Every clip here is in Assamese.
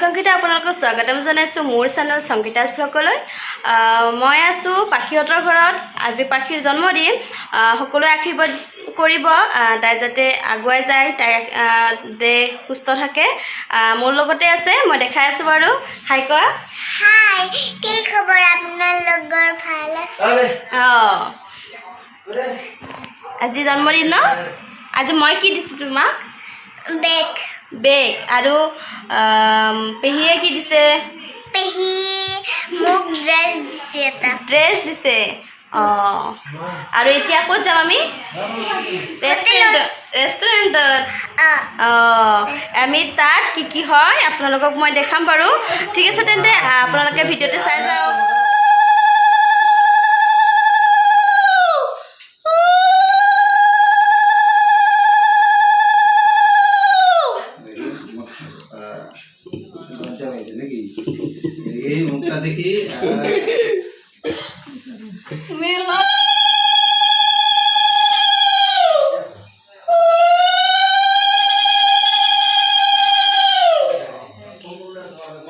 সংগীতা আপোনালোকক স্বাগতম জনাইছোঁ মোৰ চেনেল সংগীতাজ ব্লগলৈ মই আছোঁ পাখিহঁতৰ ঘৰত আজি পাখিৰ জন্মদিন সকলোৱে আশীৰ্বাদ কৰিব তাই যাতে আগুৱাই যায় তাই দেহ সুস্থ থাকে মোৰ লগতে আছে মই দেখাই আছোঁ বাৰু হাই কোৱা হাই কি খবৰ আপোনালোকৰ ভাল আছে আজি জন্মদিন ন আজি মই কি দিছোঁ তোমাক বেগ আৰু পেহিয়ে কি দিছে পেহি মোক ড্ৰেছ দিছে আৰু এতিয়া ক'ত যাম আমি ৰেষ্টুৰেণ্টত আমি তাত কি হয় আপোনালোকক মই দেখাম বাৰু ঠিক আছে তেন্তে আপোনালোকে ভিডিঅ'টো চাই যাওক দেখি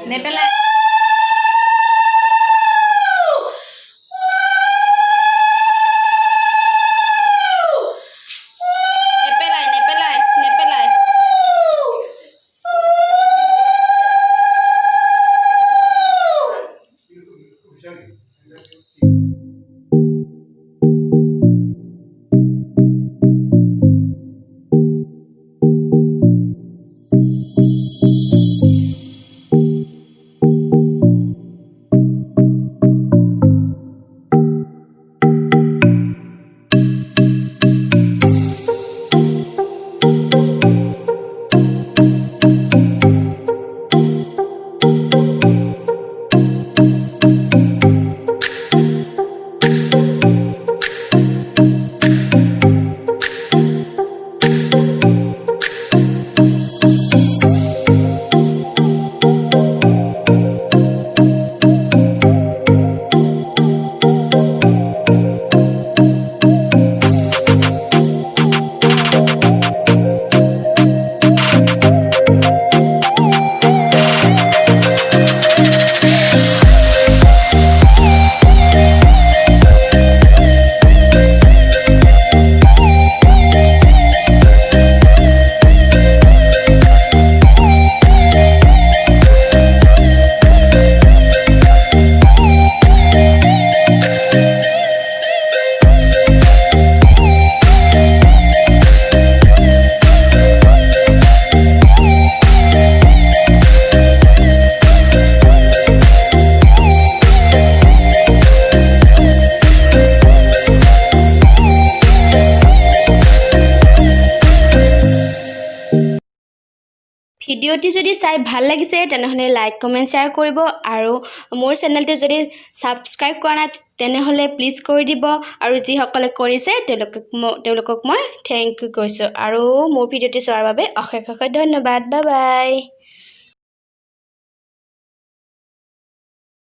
নেপেলাই ভিডিঅ'টি যদি চাই ভাল লাগিছে তেনেহ'লে লাইক কমেণ্ট শ্বেয়াৰ কৰিব আৰু মোৰ চেনেলটো যদি ছাবস্ক্ৰাইব কৰা নাই তেনেহ'লে প্লিজ কৰি দিব আৰু যিসকলে কৰিছে তেওঁলোকক মই থেংক ইউ কৈছোঁ আৰু মোৰ ভিডিঅ'টি চোৱাৰ বাবে অশেষ ধন্যবাদ বাই বাই